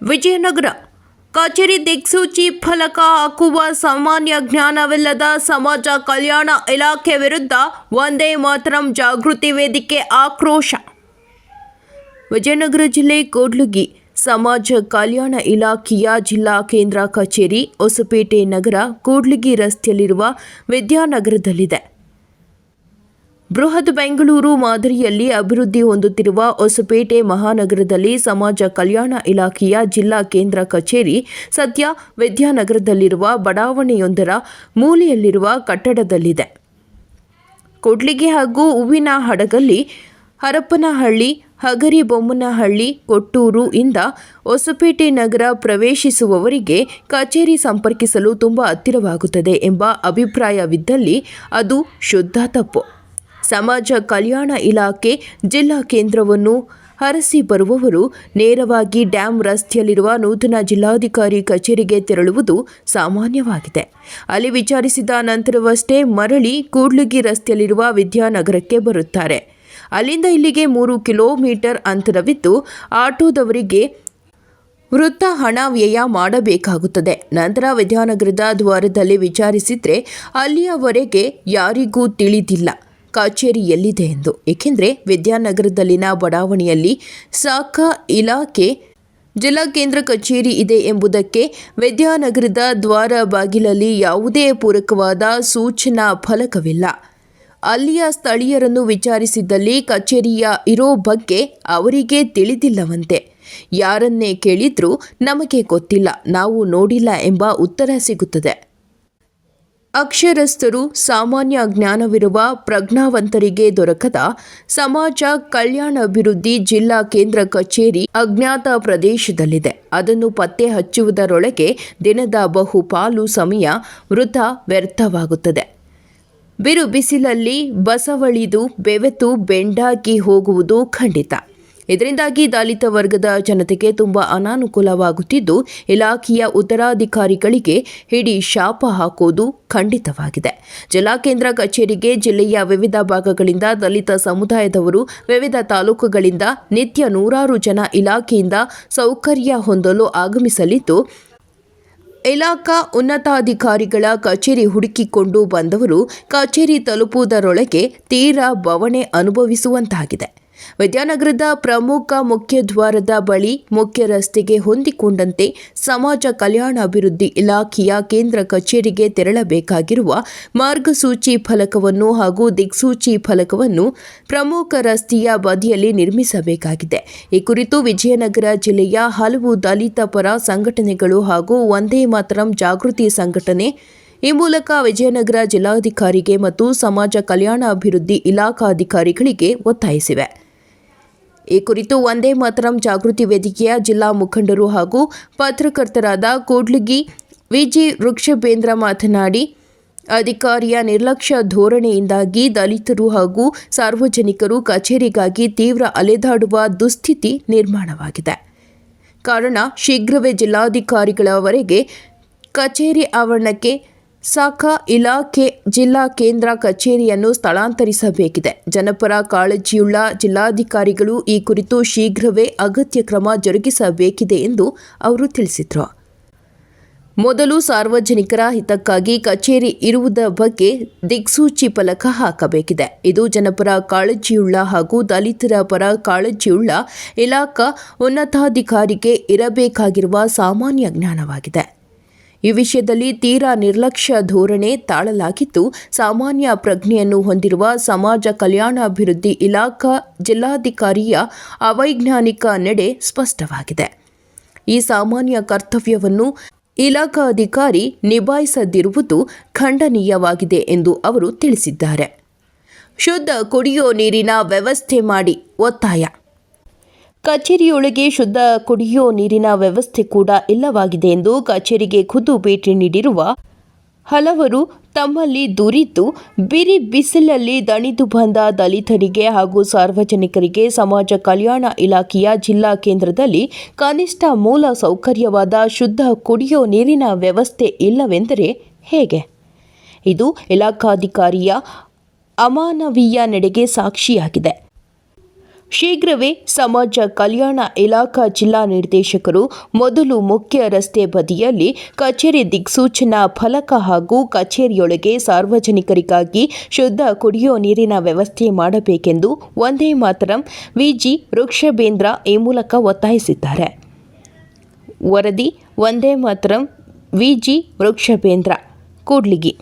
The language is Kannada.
ವಿಜಯನಗರ ಕಚೇರಿ ದಿಕ್ಸೂಚಿ ಫಲಕ ಹಾಕುವ ಸಾಮಾನ್ಯ ಜ್ಞಾನವಿಲ್ಲದ ಸಮಾಜ ಕಲ್ಯಾಣ ಇಲಾಖೆ ವಿರುದ್ಧ ವಂದೇ ಮಾತರಂ ಜಾಗೃತಿ ವೇದಿಕೆ ಆಕ್ರೋಶ. ವಿಜಯನಗರ ಜಿಲ್ಲೆ ಕೂಡ್ಲಿಗಿ ಸಮಾಜ ಕಲ್ಯಾಣ ಇಲಾಖೆಯ ಜಿಲ್ಲಾ ಕೇಂದ್ರ ಕಚೇರಿ ಹೊಸಪೇಟೆ ನಗರ ಕೂಡ್ಲಿಗಿ ರಸ್ತೆಯಲ್ಲಿರುವ ವಿದ್ಯಾನಗರದಲ್ಲಿದೆ. ಬೃಹತ್ ಬೆಂಗಳೂರು ಮಾದರಿಯಲ್ಲಿ ಅಭಿವೃದ್ಧಿ ಹೊಂದುತ್ತಿರುವ ಹೊಸಪೇಟೆ ಮಹಾನಗರದಲ್ಲಿ ಸಮಾಜ ಕಲ್ಯಾಣ ಇಲಾಖೆಯ ಜಿಲ್ಲಾ ಕೇಂದ್ರ ಕಚೇರಿ ಸದ್ಯ ವಿದ್ಯಾನಗರದಲ್ಲಿರುವ ಬಡಾವಣೆಯೊಂದರ ಮೂಲೆಯಲ್ಲಿರುವ ಕಟ್ಟಡದಲ್ಲಿದೆ. ಕೂಡ್ಲಿಗಿ ಹಾಗೂ ಹೂವಿನ ಹಡಗಲ್ಲಿ, ಹರಪನಹಳ್ಳಿ, ಹಗರಿಬೊಮ್ಮನಹಳ್ಳಿ, ಕೊಟ್ಟೂರು ಇಂದ ಹೊಸಪೇಟೆ ನಗರ ಪ್ರವೇಶಿಸುವವರಿಗೆ ಕಚೇರಿ ಸಂಪರ್ಕಿಸಲು ತುಂಬಾ ಹತ್ತಿರವಾಗುತ್ತದೆ ಎಂಬ ಅಭಿಪ್ರಾಯವಿದ್ದಲ್ಲಿ ಅದು ಶುದ್ಧ ತಪ್ಪು. ಸಮಾಜ ಕಲ್ಯಾಣ ಇಲಾಖೆ ಜಿಲ್ಲಾ ಕೇಂದ್ರವನ್ನು ಹರಸಿ ಬರುವವರು ನೇರವಾಗಿ ಡ್ಯಾಂ ರಸ್ತೆಯಲ್ಲಿರುವ ನೂತನ ಜಿಲ್ಲಾಧಿಕಾರಿ ಕಚೇರಿಗೆ ತೆರಳುವುದು ಸಾಮಾನ್ಯವಾಗಿದೆ. ಅಲ್ಲಿ ವಿಚಾರಿಸಿದ ನಂತರವಷ್ಟೇ ಮರಳಿ ಕೂಡ್ಲಿಗಿ ರಸ್ತೆಯಲ್ಲಿರುವ ವಿದ್ಯಾನಗರಕ್ಕೆ ಬರುತ್ತಾರೆ. ಅಲ್ಲಿಂದ ಇಲ್ಲಿಗೆ 3 ಕಿಲೋಮೀಟರ್ ಅಂತರವಿದ್ದು ಆಟೋದವರಿಗೆ ವೃತ್ತ ಹಣ ವ್ಯಯ ಮಾಡಬೇಕಾಗುತ್ತದೆ. ನಂತರ ವಿದ್ಯಾನಗರದ ದ್ವಾರದಲ್ಲಿ ವಿಚಾರಿಸಿದರೆ ಅಲ್ಲಿಯವರೆಗೆ ಯಾರಿಗೂ ತಿಳಿದಿಲ್ಲ ಕಚೇರಿ ಎಲ್ಲಿದೆ ಎಂದು. ಏಕೆಂದರೆ ವಿದ್ಯಾನಗರದಲ್ಲಿನ ಬಡಾವಣೆಯಲ್ಲಿ ಶಾಖ ಇಲಾಖೆ ಜಿಲ್ಲಾ ಕೇಂದ್ರ ಕಚೇರಿ ಇದೆ ಎಂಬುದಕ್ಕೆ ವಿದ್ಯಾನಗರದ ದ್ವಾರ ಬಾಗಿಲಲ್ಲಿ ಯಾವುದೇ ಪೂರಕವಾದ ಸೂಚನಾ ಫಲಕವಿಲ್ಲ. ಅಲ್ಲಿಯ ಸ್ಥಳೀಯರನ್ನು ವಿಚಾರಿಸಿದ್ದಲ್ಲಿ ಕಚೇರಿಯ ಇರೋ ಬಗ್ಗೆ ಅವರಿಗೆ ತಿಳಿದಿಲ್ಲವಂತೆ. ಯಾರನ್ನೇ ಕೇಳಿದ್ರೂ ನಮಗೆ ಗೊತ್ತಿಲ್ಲ, ನಾವು ನೋಡಿಲ್ಲ ಎಂಬ ಉತ್ತರ ಸಿಗುತ್ತದೆ. ಅಕ್ಷರಸ್ಥರು, ಸಾಮಾನ್ಯ ಜ್ಞಾನವಿರುವ ಪ್ರಜ್ಞಾವಂತರಿಗೆ ದೊರಕದ ಸಮಾಜ ಕಲ್ಯಾಣಾಭಿವೃದ್ಧಿ ಜಿಲ್ಲಾ ಕೇಂದ್ರ ಕಚೇರಿ ಅಜ್ಞಾತ ಪ್ರದೇಶದಲ್ಲಿದೆ. ಅದನ್ನು ಪತ್ತೆ ಹಚ್ಚುವುದರೊಳಗೆ ದಿನದ ಬಹುಪಾಲು ಸಮಯ ವೃಥಾ ವ್ಯರ್ಥವಾಗುತ್ತದೆ. ಬಿರು ಬಿಸಿಲಲ್ಲಿ ಬಸವಳಿದು ಬೆವೆತು ಬೆಂಡಾಗಿ ಹೋಗುವುದು ಖಂಡಿತ. ಇದರಿಂದಾಗಿ ದಲಿತ ವರ್ಗದ ಜನತೆಗೆ ತುಂಬಾ ಅನಾನುಕೂಲವಾಗುತ್ತಿದ್ದು, ಇಲಾಖೆಯ ಉತ್ತರಾಧಿಕಾರಿಗಳಿಗೆ ಹಿಡಿ ಶಾಪ ಹಾಕೋದು ಖಂಡಿತವಾಗಿದೆ. ಜಿಲ್ಲಾ ಕೇಂದ್ರ ಕಚೇರಿಗೆ ಜಿಲ್ಲೆಯ ವಿವಿಧ ಭಾಗಗಳಿಂದ ದಲಿತ ಸಮುದಾಯದವರು ವಿವಿಧ ತಾಲೂಕುಗಳಿಂದ ನಿತ್ಯ ನೂರಾರು ಜನ ಇಲಾಖೆಯಿಂದ ಸೌಕರ್ಯ ಹೊಂದಲು ಆಗಮಿಸಲಿದ್ದು, ಇಲಾಖಾ ಉನ್ನತಾಧಿಕಾರಿಗಳ ಕಚೇರಿ ಹುಡುಕಿಕೊಂಡು ಬಂದವರು ಕಚೇರಿ ತಲುಪುವುದರೊಳಗೆ ತೀರಾ ಬವಣೆ ಅನುಭವಿಸುವಂತಾಗಿದೆ. ವಿದ್ಯಾನಗರದ ಪ್ರಮುಖ ಮುಖ್ಯ ದ್ವಾರದ ಬಳಿ ಮುಖ್ಯ ರಸ್ತೆಗೆ ಹೊಂದಿಕೊಂಡಂತೆ ಸಮಾಜ ಕಲ್ಯಾಣಾಭಿವೃದ್ಧಿ ಇಲಾಖೆಯ ಕೇಂದ್ರ ಕಚೇರಿಗೆ ತೆರಳಬೇಕಾಗಿರುವ ಮಾರ್ಗಸೂಚಿ ಫಲಕವನ್ನು ಹಾಗೂ ದಿಕ್ಸೂಚಿ ಫಲಕವನ್ನು ಪ್ರಮುಖ ರಸ್ತೆಯ ಬದಿಯಲ್ಲಿ ನಿರ್ಮಿಸಬೇಕಾಗಿದೆ. ಈ ಕುರಿತು ವಿಜಯನಗರ ಜಿಲ್ಲೆಯ ಹಲವು ದಲಿತ ಪರ ಸಂಘಟನೆಗಳು ಹಾಗೂ ವಂದೇ ಮಾತರಂ ಜಾಗೃತಿ ಸಂಘಟನೆ ಈ ಮೂಲಕ ವಿಜಯನಗರ ಜಿಲ್ಲಾಧಿಕಾರಿಗೆ ಮತ್ತು ಸಮಾಜ ಕಲ್ಯಾಣಾಭಿವೃದ್ಧಿ ಇಲಾಖಾಧಿಕಾರಿಗಳಿಗೆ ಒತ್ತಾಯಿಸಿವೆ. ಈ ಕುರಿತು ವಂದೇ ಮಾತರಂ ಜಾಗೃತಿ ವೇದಿಕೆಯ ಜಿಲ್ಲಾ ಮುಖಂಡರು ಹಾಗೂ ಪತ್ರಕರ್ತರಾದ ಕೂಡ್ಲಿಗಿ ವಿಜಿ ವೃಕ್ಷಬೇಂದ್ರ ಮಾತನಾಡಿ, ಅಧಿಕಾರಿಯ ನಿರ್ಲಕ್ಷ್ಯ ಧೋರಣೆಯಿಂದಾಗಿ ದಲಿತರು ಹಾಗೂ ಸಾರ್ವಜನಿಕರು ಕಚೇರಿಗಾಗಿ ತೀವ್ರ ಅಲೆದಾಡುವ ದುಸ್ಥಿತಿ ನಿರ್ಮಾಣವಾಗಿದೆ. ಕಾರಣ ಶೀಘ್ರವೇ ಜಿಲ್ಲಾಧಿಕಾರಿಗಳವರೆಗೆ ಕಚೇರಿ ಆವರಣಕ್ಕೆ ಶಾಖಾ ಇಲಾಖೆ ಜಿಲ್ಲಾ ಕೇಂದ್ರ ಕಚೇರಿಯನ್ನು ಸ್ಥಳಾಂತರಿಸಬೇಕಿದೆ. ಜನಪರ ಕಾಳಜಿಯುಳ್ಳ ಜಿಲ್ಲಾಧಿಕಾರಿಗಳು ಈ ಕುರಿತು ಶೀಘ್ರವೇ ಅಗತ್ಯ ಕ್ರಮ ಜರುಗಿಸಬೇಕಿದೆ ಎಂದು ಅವರು ತಿಳಿಸಿದರು. ಮೊದಲು ಸಾರ್ವಜನಿಕರ ಹಿತಕ್ಕಾಗಿ ಕಚೇರಿ ಇರುವುದರ ಬಗ್ಗೆ ದಿಕ್ಸೂಚಿ ಫಲಕ ಹಾಕಬೇಕಿದೆ. ಇದು ಜನಪರ ಕಾಳಜಿಯುಳ್ಳ ಹಾಗೂ ದಲಿತರ ಪರ ಕಾಳಜಿಯುಳ್ಳ ಇಲಾಖಾ ಉನ್ನತಾಧಿಕಾರಿಗೆ ಇರಬೇಕಾಗಿರುವ ಸಾಮಾನ್ಯ ಜ್ಞಾನವಾಗಿದೆ. ಈ ವಿಷಯದಲ್ಲಿ ತೀರಾ ನಿರ್ಲಕ್ಷ್ಯ ಧೋರಣೆ ತಾಳಲಾಗಿದ್ದು, ಸಾಮಾನ್ಯ ಪ್ರಜ್ಞೆಯನ್ನು ಹೊಂದಿರುವ ಸಮಾಜ ಕಲ್ಯಾಣಾಭಿವೃದ್ಧಿ ಇಲಾಖಾ ಜಿಲ್ಲಾಧಿಕಾರಿಯ ಅವೈಜ್ಞಾನಿಕ ನಡೆ ಸ್ಪಷ್ಟವಾಗಿದೆ. ಈ ಸಾಮಾನ್ಯ ಕರ್ತವ್ಯವನ್ನು ಇಲಾಖಾಧಿಕಾರಿ ನಿಭಾಯಿಸದಿರುವುದು ಖಂಡನೀಯವಾಗಿದೆ ಎಂದು ಅವರು ತಿಳಿಸಿದ್ದಾರೆ. ಶುದ್ಧ ಕುಡಿಯೋ ನೀರಿನ ವ್ಯವಸ್ಥೆ ಮಾಡಿ ಒತ್ತಾಯ. ಕಚೇರಿಯೊಳಗೆ ಶುದ್ಧ ಕುಡಿಯೋ ನೀರಿನ ವ್ಯವಸ್ಥೆ ಕೂಡ ಇಲ್ಲವಾಗಿದೆ ಎಂದು ಕಚೇರಿಗೆ ಖುದ್ದು ಭೇಟಿ ನೀಡಿರುವ ಹಲವರು ತಮ್ಮಲ್ಲಿ ದೂರಿದ್ದು, ಬಿರಿ ಬಿಸಿಲಲ್ಲಿ ದಣಿದು ಬಂದ ದಲಿತರಿಗೆ ಹಾಗೂ ಸಾರ್ವಜನಿಕರಿಗೆ ಸಮಾಜ ಕಲ್ಯಾಣ ಇಲಾಖೆಯ ಜಿಲ್ಲಾ ಕೇಂದ್ರದಲ್ಲಿ ಕನಿಷ್ಠ ಮೂಲ ಸೌಕರ್ಯವಾದ ಶುದ್ಧ ಕುಡಿಯೋ ನೀರಿನ ವ್ಯವಸ್ಥೆ ಇಲ್ಲವೆಂದರೆ ಹೇಗೆ? ಇದು ಇಲಾಖಾಧಿಕಾರಿಯ ಅಮಾನವೀಯ ನಡೆಗೆ ಸಾಕ್ಷಿಯಾಗಿದೆ. ಶೀಘ್ರವೇ ಸಮಾಜ ಕಲ್ಯಾಣ ಇಲಾಖಾ ಜಿಲ್ಲಾ ನಿರ್ದೇಶಕರು ಮೊದಲು ಮುಖ್ಯ ರಸ್ತೆ ಬದಿಯಲ್ಲಿ ಕಚೇರಿ ದಿಕ್ಸೂಚನಾ ಫಲಕ ಹಾಗೂ ಕಚೇರಿಯೊಳಗೆ ಸಾರ್ವಜನಿಕರಿಗಾಗಿ ಶುದ್ಧ ಕುಡಿಯುವ ನೀರಿನ ವ್ಯವಸ್ಥೆ ಮಾಡಬೇಕೆಂದು ವಂದೇ ಮಾತರಂ ವಿಜಿ ವೃಕ್ಷಬೇಂದ್ರ ಈ ಮೂಲಕ ಒತ್ತಾಯಿಸಿದ್ದಾರೆ. ವರದಿ ವಂದೇ ಮಾತರಂ ವಿಜಿ ವೃಕ್ಷಬೇಂದ್ರ ಕೂಡ್ಲಿಗಿ.